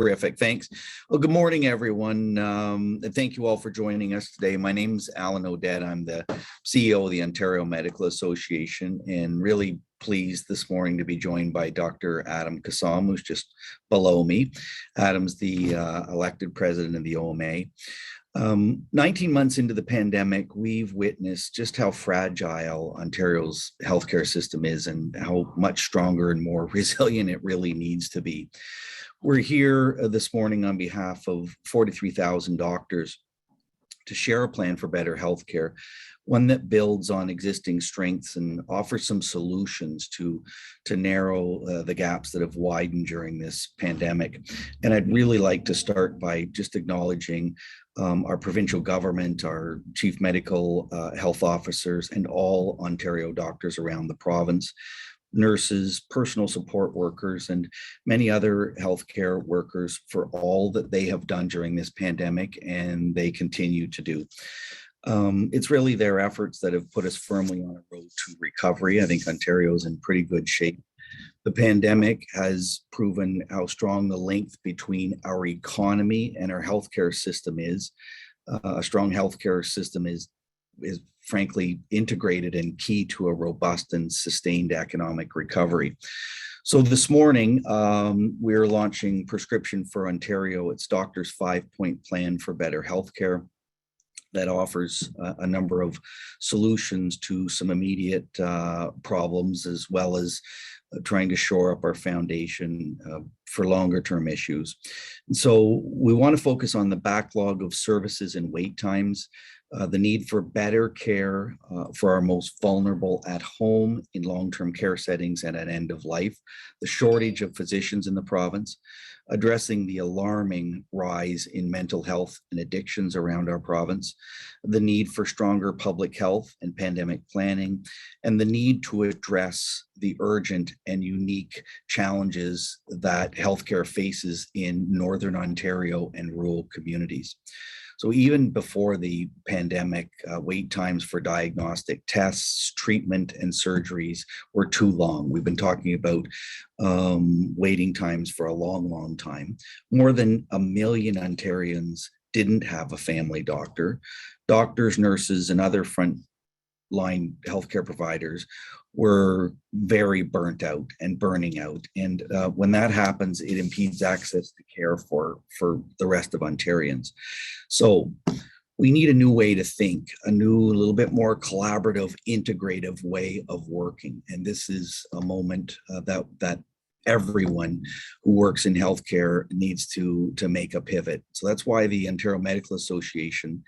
Terrific. Thanks. Well, good morning, everyone. And thank you all for joining us today. My name's Alan Odette. I'm the CEO of the Ontario Medical Association, and really pleased this morning to be joined by Dr. Adam Kassam, who's just below me. Adam's the elected president of the OMA. 19 months into the pandemic, we've witnessed just how fragile Ontario's healthcare system is and how much stronger and more resilient it really needs to be. We're here this morning on behalf of 43,000 doctors to share a plan for better healthcare, one that builds on existing strengths and offers some solutions to narrow the gaps that have widened during this pandemic. And I'd really like to start by just acknowledging our provincial government, our chief medical health officers, and all Ontario doctors around the province, nurses, personal support workers, and many other healthcare workers for all that they have done during this pandemic and they continue to do. It's really their efforts that have put us firmly on a road to recovery. I think Ontario is in pretty good shape. The pandemic has proven how strong the link between our economy and our healthcare system is. A strong healthcare system is frankly integrated and key to a robust and sustained economic recovery. So this morning, we're launching Prescription for Ontario. It's Doctor's 5-point plan for better healthcare that offers a number of solutions to some immediate problems, as well as trying to shore up our foundation for longer term issues. And so we want to focus on the backlog of services and wait times, the need for better care for our most vulnerable at home, in long-term care settings, and at end of life, the shortage of physicians in the province, addressing the alarming rise in mental health and addictions around our province, the need for stronger public health and pandemic planning, and the need to address the urgent and unique challenges that healthcare faces in Northern Ontario and rural communities. So even before the pandemic, wait times for diagnostic tests, treatment, and surgeries were too long. We've been talking about waiting times for a long, long time. More than 1 million Ontarians didn't have a family doctor. Doctors, nurses, and other frontline healthcare providers were very burnt out and burning out. And when that happens, it impedes access to care for the rest of Ontarians. So we need a new way to think, a little bit more collaborative, integrative way of working. And this is a moment that everyone who works in healthcare needs to make a pivot. So that's why the Ontario Medical Association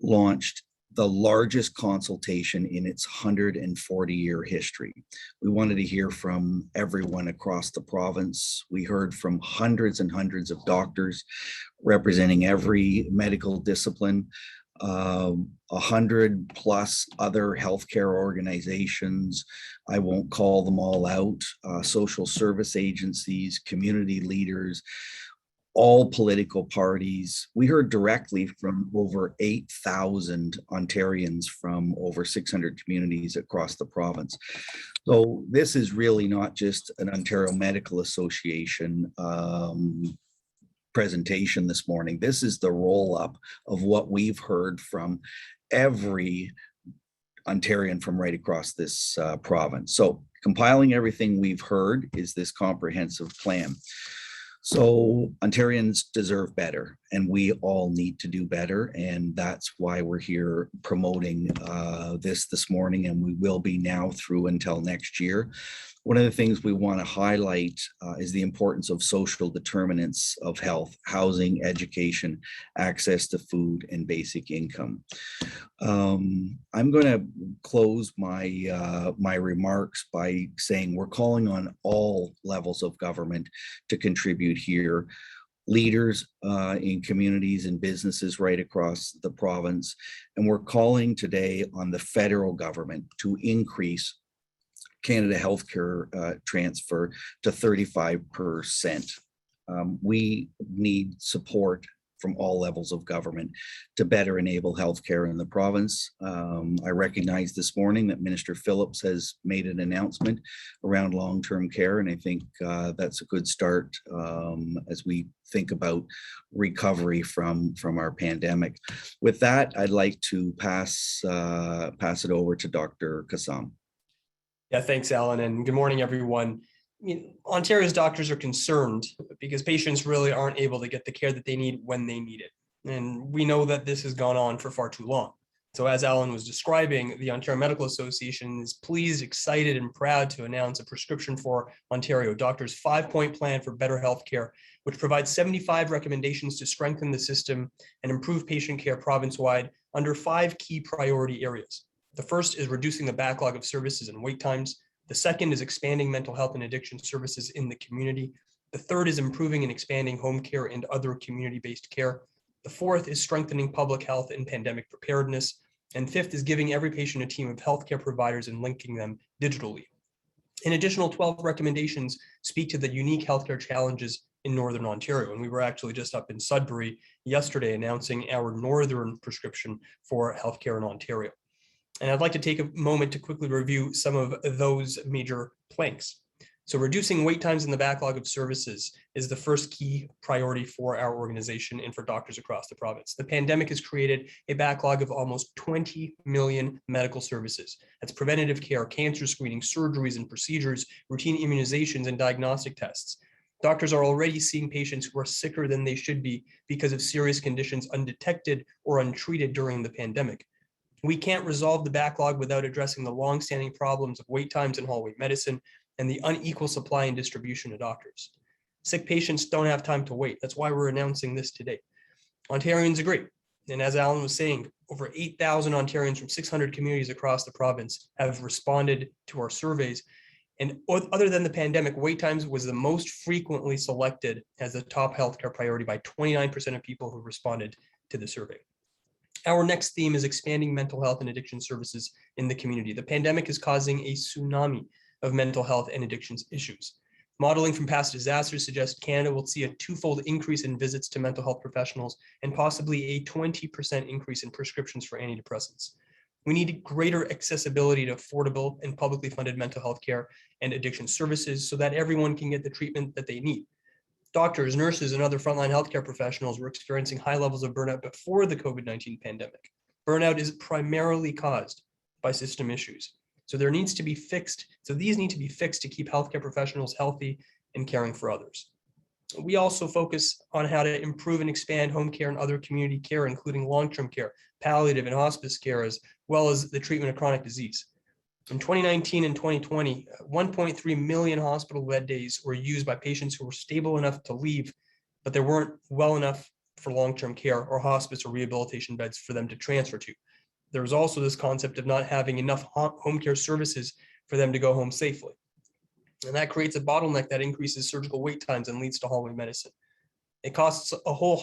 launched the largest consultation in its 140-year history. We wanted to hear from everyone across the province. We heard from hundreds and hundreds of doctors representing every medical discipline, 100 plus other healthcare organizations. I won't call them all out, social service agencies, community leaders, all political parties. We heard directly from over 8,000 Ontarians from over 600 communities across the province. So this is really not just an Ontario Medical Association presentation this morning. This is the roll-up of what we've heard from every Ontarian from right across this province. So compiling everything we've heard is this comprehensive plan. So Ontarians deserve better, and we all need to do better. And that's why we're here promoting this morning, and we will be now through until next year. One of the things we want to highlight is the importance of social determinants of health, housing, education, access to food, and basic income. I'm going to close my remarks by saying we're calling on all levels of government to contribute here. Leaders in communities and businesses right across the province. And we're calling today on the federal government to increase Canada Healthcare transfer to 35%. We need support from all levels of government to better enable healthcare in the province. I recognize this morning that Minister Phillips has made an announcement around long-term care, and I think that's a good start as we think about recovery from our pandemic. With that, I'd like to pass it over to Dr. Kassam. Yeah, thanks, Alan, and good morning, everyone. Ontario's doctors are concerned because patients really aren't able to get the care that they need when they need it. And we know that this has gone on for far too long. So as Alan was describing, the Ontario Medical Association is pleased, excited, and proud to announce a prescription for Ontario Doctors' 5-point plan for better healthcare, which provides 75 recommendations to strengthen the system and improve patient care province-wide under 5 key priority areas. The first is reducing the backlog of services and wait times. The second is expanding mental health and addiction services in the community. The third is improving and expanding home care and other community-based care. The fourth is strengthening public health and pandemic preparedness. And fifth is giving every patient a team of healthcare providers and linking them digitally. An additional 12 recommendations speak to the unique healthcare challenges in Northern Ontario. And we were actually just up in Sudbury yesterday announcing our Northern prescription for healthcare in Ontario. And I'd like to take a moment to quickly review some of those major planks. So reducing wait times in the backlog of services is the first key priority for our organization and for doctors across the province. The pandemic has created a backlog of almost 20 million medical services. That's preventative care, cancer screening, surgeries and procedures, routine immunizations, and diagnostic tests. Doctors are already seeing patients who are sicker than they should be because of serious conditions undetected or untreated during the pandemic. We can't resolve the backlog without addressing the long-standing problems of wait times in hallway medicine and the unequal supply and distribution of doctors. Sick patients don't have time to wait. That's why we're announcing this today. Ontarians agree. And as Alan was saying, over 8,000 Ontarians from 600 communities across the province have responded to our surveys. And other than the pandemic, wait times was the most frequently selected as the top healthcare priority by 29% of people who responded to the survey. Our next theme is expanding mental health and addiction services in the community. The pandemic is causing a tsunami of mental health and addictions issues. Modeling from past disasters suggests Canada will see a 2-fold increase in visits to mental health professionals and possibly a 20% increase in prescriptions for antidepressants. We need greater accessibility to affordable and publicly funded mental health care and addiction services so that everyone can get the treatment that they need. Doctors, nurses, and other frontline healthcare professionals were experiencing high levels of burnout before the COVID-19 pandemic. Burnout is primarily caused by system issues. So these need to be fixed to keep healthcare professionals healthy and caring for others. We also focus on how to improve and expand home care and other community care, including long-term care, palliative and hospice care, as well as the treatment of chronic disease. In 2019 and 2020, 1.3 million hospital bed days were used by patients who were stable enough to leave, but they weren't well enough for long-term care or hospice or rehabilitation beds for them to transfer to. There was also this concept of not having enough home care services for them to go home safely. And that creates a bottleneck that increases surgical wait times and leads to hallway medicine. It costs a whole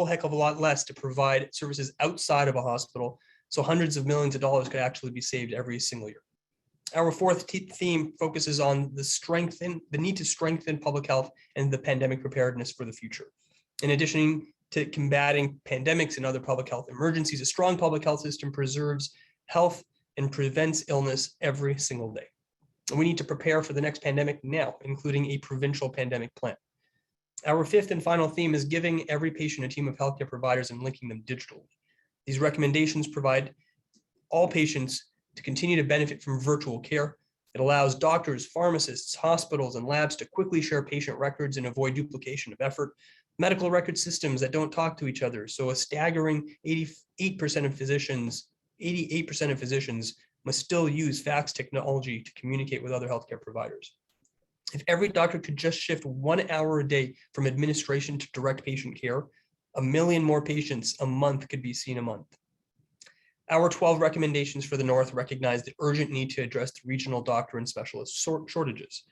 heck of a lot less to provide services outside of a hospital, so hundreds of millions of dollars could actually be saved every single year. Our fourth theme focuses on the need to strengthen public health and the pandemic preparedness for the future. In addition to combating pandemics and other public health emergencies, a strong public health system preserves health and prevents illness every single day. And we need to prepare for the next pandemic now, including a provincial pandemic plan. Our fifth and final theme is giving every patient a team of healthcare providers and linking them digitally. These recommendations provide all patients to continue to benefit from virtual care. It allows doctors, pharmacists, hospitals, and labs to quickly share patient records and avoid duplication of effort. Medical record systems that don't talk to each other. So a staggering 88% of physicians must still use fax technology to communicate with other healthcare providers. If every doctor could just shift 1 hour a day from administration to direct patient care, 1 million more patients a month could be seen a month. Our 12 recommendations for the North recognize the urgent need to address the regional doctor and specialist shortages.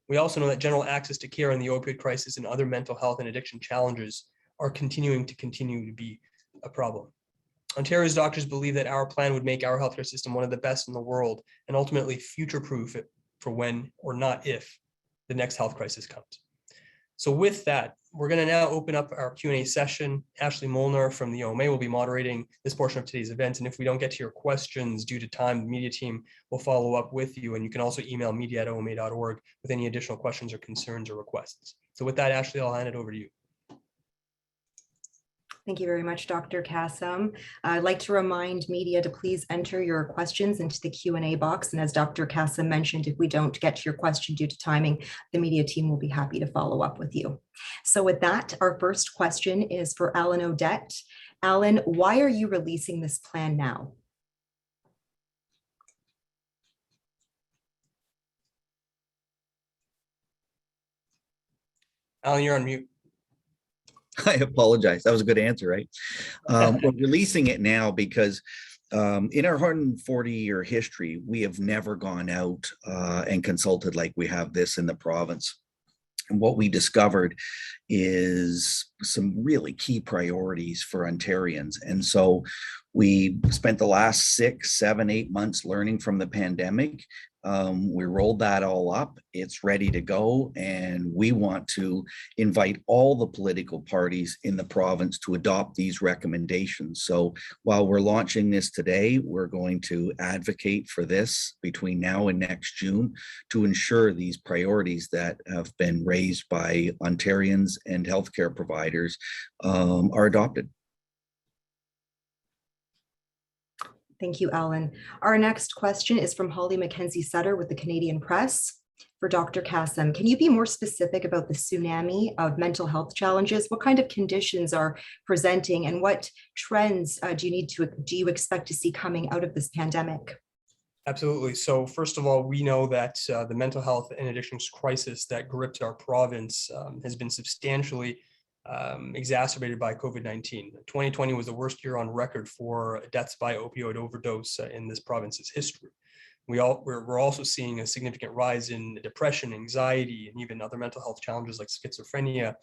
We also know that general access to care in the opioid crisis and other mental health and addiction challenges are continuing to be a problem. Ontario's doctors believe that our plan would make our healthcare system one of the best in the world and ultimately future-proof it for when or not if the next health crisis comes. So with that, we're going to now open up our Q&A session. Ashley Molnar from the OMA will be moderating this portion of today's event. And if we don't get to your questions due to time, the media team will follow up with you. And you can also email media@oma.org with any additional questions or concerns or requests. So with that, Ashley, I'll hand it over to you. Thank you very much, Dr. Kassam. I'd like to remind media to please enter your questions into the Q&A box. And as Dr. Kassam mentioned, if we don't get to your question due to timing, the media team will be happy to follow up with you. So with that, our first question is for Alan Odette. Alan, why are you releasing this plan now? Alan, you're on mute. I apologize. That was a good answer, right? We're releasing it now because in our 140-year history, we have never gone out and consulted like we have this in the province. And what we discovered is some really key priorities for Ontarians. And so we spent the last 6, 7, 8 months learning from the pandemic. We rolled that all up. It's ready to go. And we want to invite all the political parties in the province to adopt these recommendations. So while we're launching this today, we're going to advocate for this between now and next June to ensure these priorities that have been raised by Ontarians and healthcare providers are adopted. Thank you, Alan. Our next question is from Holly Mackenzie Sutter with the Canadian Press. For Dr. Kassam, can you be more specific about the tsunami of mental health challenges? What kind of conditions are presenting and what trends do you expect to see coming out of this pandemic? Absolutely. So first of all, we know that the mental health and addictions crisis that gripped our province has been substantially exacerbated by COVID-19. 2020 was the worst year on record for deaths by opioid overdose in this province's history. We're also seeing a significant rise in depression, anxiety, and even other mental health challenges like schizophrenia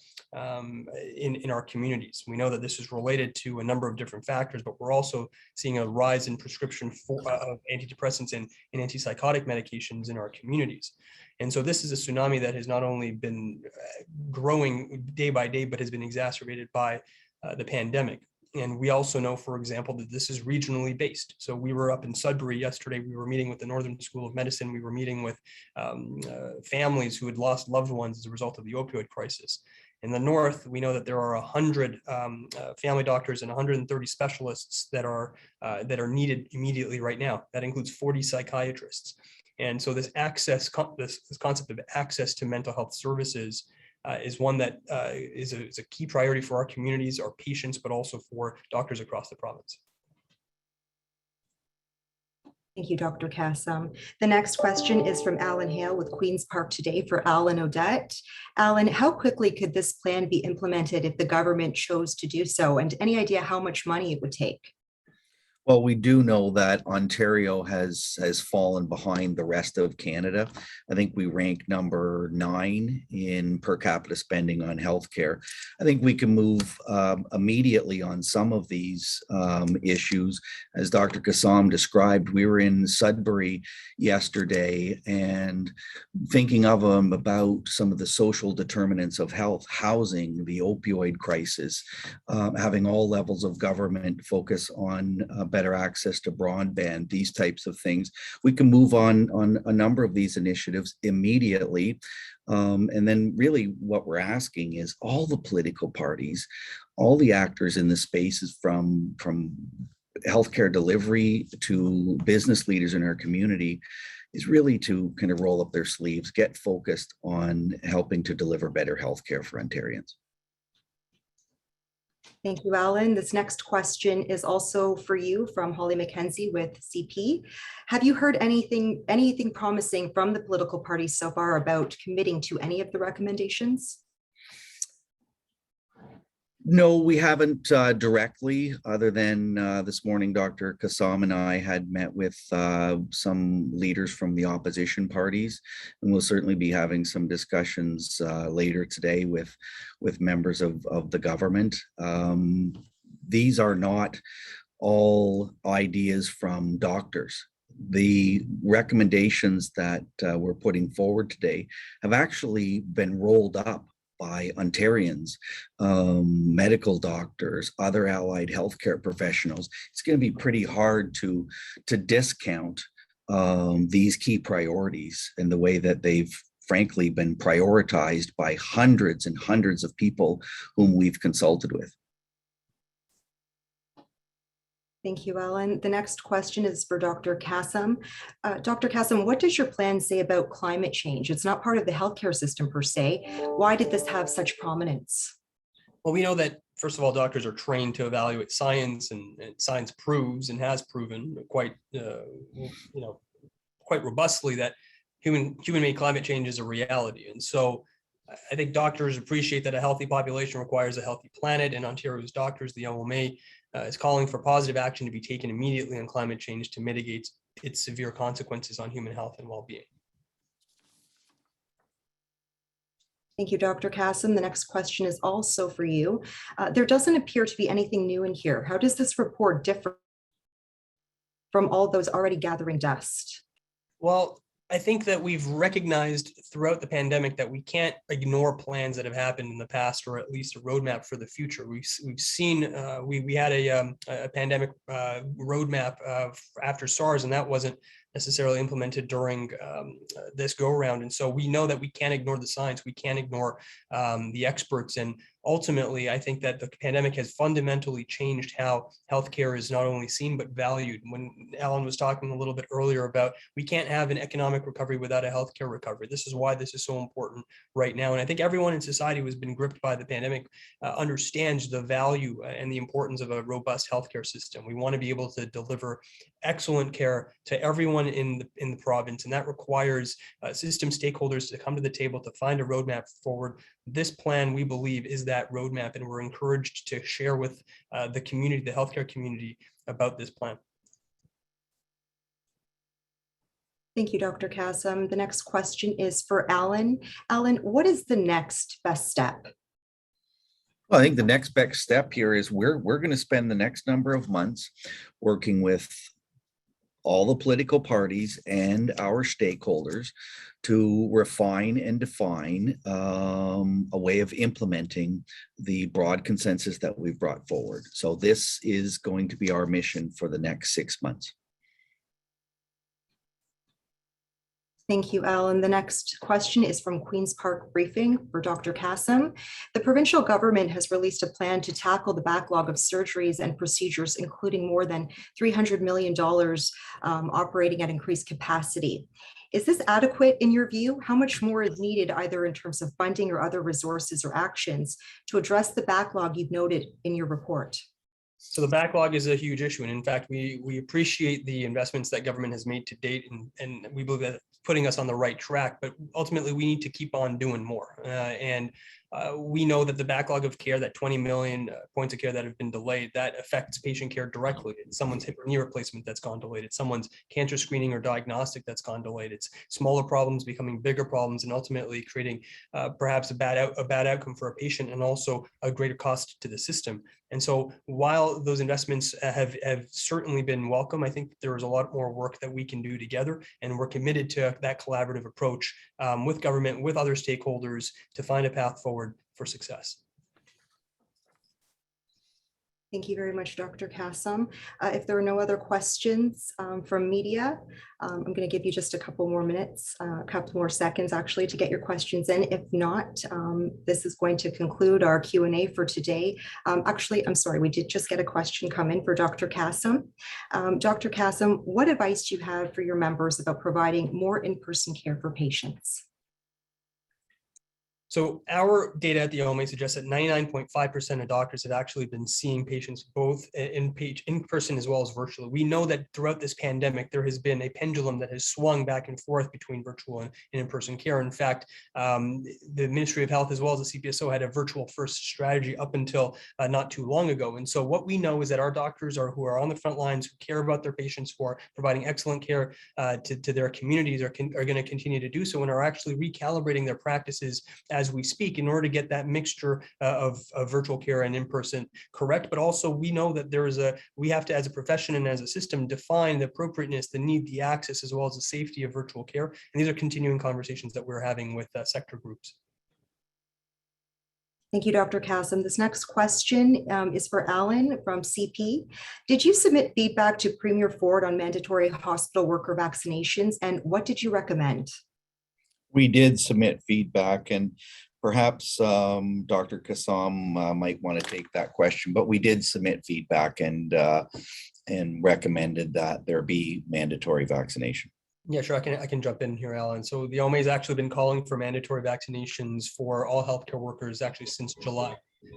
in our communities. We know that this is related to a number of different factors, but we're also seeing a rise in prescription of antidepressants and antipsychotic medications in our communities. And so this is a tsunami that has not only been growing day by day, but has been exacerbated by the pandemic. And we also know, for example, that this is regionally based. So we were up in Sudbury yesterday. We were meeting with the Northern School of Medicine. We were meeting with families who had lost loved ones as a result of the opioid crisis. In the north, we know that there are 100 family doctors and 130 specialists that are needed immediately right now. That includes 40 psychiatrists. And so this concept of access to mental health services is one that is a key priority for our communities, our patients, but also for doctors across the province. Thank you, Dr. Kassam. The next question is from Alan Hale with Queen's Park Today for Alan Odette. Alan, how quickly could this plan be implemented if the government chose to do so? And any idea how much money it would take? Well, we do know that Ontario has fallen behind the rest of Canada. I think we rank number 9 in per capita spending on healthcare. I think we can move immediately on some of these issues. As Dr. Kassam described, we were in Sudbury yesterday and thinking of them about some of the social determinants of health, housing, the opioid crisis, having all levels of government focus on better access to broadband, these types of things. We can move on a number of these initiatives immediately. And then really what we're asking is all the political parties, all the actors in the spaces from healthcare delivery to business leaders in our community is really to kind of roll up their sleeves, get focused on helping to deliver better healthcare for Ontarians. Thank you, Alan. This next question is also for you from Holly Mackenzie with CP. Have you heard anything promising from the political parties so far about committing to any of the recommendations? No, we haven't directly, other than this morning, Dr. Kassam and I had met with some leaders from the opposition parties, and we'll certainly be having some discussions later today with members of the government. These are not all ideas from doctors. The recommendations that we're putting forward today have actually been rolled up by Ontarians, medical doctors, other allied healthcare professionals. It's going to be pretty hard to discount these key priorities and the way that they've frankly been prioritized by hundreds and hundreds of people whom we've consulted with. Thank you, Alan. The next question is for Dr. Kassam. Dr. Kassam, what does your plan say about climate change? It's not part of the healthcare system per se. Why did this have such prominence? Well, we know that, first of all, doctors are trained to evaluate science, and science proves and has proven quite, quite robustly that human-made climate change is a reality. And so I think doctors appreciate that a healthy population requires a healthy planet, and Ontario's doctors, the OMA, is calling for positive action to be taken immediately on climate change to mitigate its severe consequences on human health and well-being. Thank you, Dr. Kassam. The next question is also for you. There doesn't appear to be anything new in here. How does this report differ from all those already gathering dust? Well, I think that we've recognized throughout the pandemic that we can't ignore plans that have happened in the past, or at least a roadmap for the future. We've seen we had a pandemic roadmap after SARS, and that wasn't necessarily implemented during this go around. And so we know that we can't ignore the science, we can't ignore the experts. And ultimately, I think that the pandemic has fundamentally changed how healthcare is not only seen, but valued. When Alan was talking a little bit earlier about we can't have an economic recovery without a healthcare recovery. This is why this is so important right now. And I think everyone in society who has been gripped by the pandemic understands the value and the importance of a robust healthcare system. We want to be able to deliver excellent care to everyone in the province, and that requires system stakeholders to come to the table to find a roadmap forward. This plan, we believe, is that roadmap, and we're encouraged to share with the community, the healthcare community, about this plan. Thank you, Dr. Kassam. The next question is for Alan. Alan, what is the next best step? Well, I think the next best step here is we're going to spend the next number of months working with all the political parties and our stakeholders to refine and define a way of implementing the broad consensus that we've brought forward. So this is going to be our mission for the next 6 months. Thank you, Alan. The next question is from Queen's Park Briefing for Dr. Kassam. The provincial government has released a plan to tackle the backlog of surgeries and procedures, including more than $300 million operating at increased capacity. Is this adequate in your view? How much more is needed, either in terms of funding or other resources or actions, to address the backlog you've noted in your report? So the backlog is a huge issue. And in fact, we appreciate the investments that government has made to date, and we believe that putting us on the right track, but ultimately we need to keep on doing more. We know that the backlog of care, that 20 million points of care that have been delayed, that affects patient care directly. It's someone's hip or knee replacement that's gone delayed. It's someone's cancer screening or diagnostic that's gone delayed. It's smaller problems becoming bigger problems, and ultimately creating perhaps a bad outcome for a patient, and also a greater cost to the system. And so while those investments have certainly been welcome, I think there is a lot more work that we can do together, and we're committed to that collaborative approach with government, with other stakeholders, to find a path forward for success. Thank you very much, Dr. Kassam. If there are no other questions from media, I'm going to give you just a couple more minutes, a couple more seconds actually, to get your questions in. If not, this is going to conclude our Q&A for today. Actually, I'm sorry, we did just get a question come in for Dr. Kassam. Dr. Kassam, what advice do you have for your members about providing more in-person care for patients? So our data at the OMA suggests that 99.5% of doctors have actually been seeing patients both in person as well as virtually. We know that throughout this pandemic, there has been a pendulum that has swung back and forth between virtual and in-person care. In fact, the Ministry of Health as well as the CPSO had a virtual first strategy up until not too long ago. And so what we know is that our doctors who are on the front lines, who care about their patients, who are providing excellent care to their communities, are going to continue to do so, and are actually recalibrating their practices as we speak in order to get that mixture of virtual care and in-person correct. But also we know that we have to, as a profession and as a system, define the appropriateness, the need, the access, as well as the safety of virtual care. And these are continuing conversations that we're having with sector groups. Thank you, Dr. Kassam. This next question is for Alan from CP. Did you submit feedback to Premier Ford on mandatory hospital worker vaccinations, and what did you recommend? We did submit feedback, and perhaps Dr. Kassam might want to take that question, but we did submit feedback and recommended that there be mandatory vaccination. Yeah, sure. I can jump in here, Alan. So the OMA has actually been calling for mandatory vaccinations for all healthcare workers actually since July.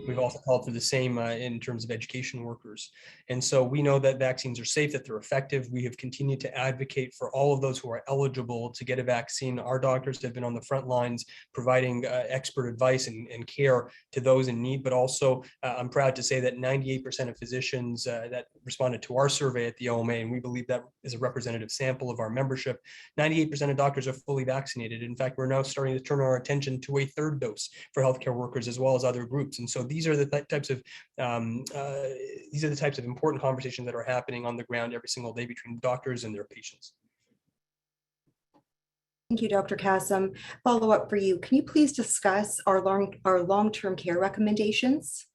We've also called for the same in terms of education workers. And so we know that vaccines are safe, that they're effective. We have continued to advocate for all of those who are eligible to get a vaccine. Our doctors have been on the front lines providing expert advice and care to those in need. But also, I'm proud to say that 98% of physicians that responded to our survey at the OMA, and we believe that is a representative sample of our membership, 98% of doctors are fully vaccinated. In fact, we're now starting to turn our attention to a third dose for healthcare workers as well as other groups. And so these are the types of important conversations that are happening on the ground every single day between doctors and their patients. Thank you, Dr. Kassam. Follow up for you. Can you please discuss our long-term care recommendations?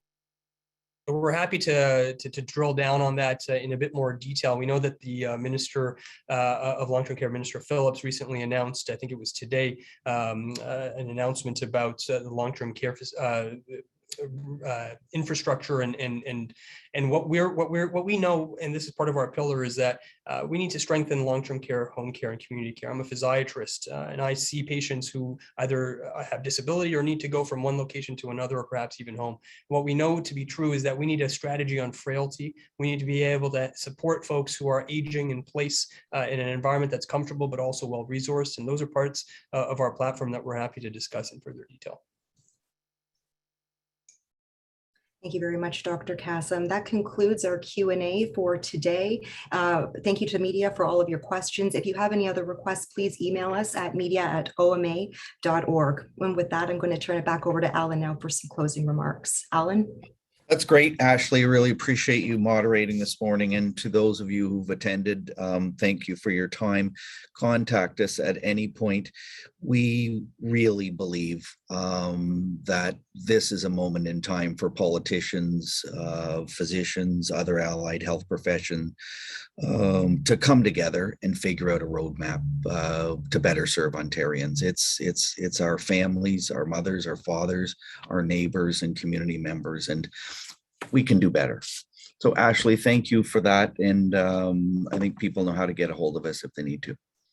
We're happy to drill down on that in a bit more detail. We know that the Minister of Long-Term Care, Minister Phillips, recently announced, I think it was today, an announcement about the long-term care infrastructure and what we know, and this is part of our pillar, is that we need to strengthen long-term care, home care, and community care. I'm a physiatrist, and I see patients who either have disability or need to go from one location to another, or perhaps even home. What we know to be true is that we need a strategy on frailty. We need to be able to support folks who are aging in place in an environment that's comfortable but also well-resourced, and those are parts of our platform that we're happy to discuss in further detail. Thank you very much, Dr. Kassam. That concludes our Q&A for today. Thank you to media for all of your questions. If you have any other requests, please email us at media@oma.org. And with that, I'm going to turn it back over to Alan now for some closing remarks. Alan? That's great, Ashley. Really appreciate you moderating this morning. And to those of you who've attended, thank you for your time. Contact us at any point. We really believe that this is a moment in time for politicians, physicians, other allied health professions to come together and figure out a roadmap to better serve Ontarians. It's our families, our mothers, our fathers, our neighbors, and community members, and we can do better. So Ashley, thank you for that. And I think people know how to get a hold of us if they need to.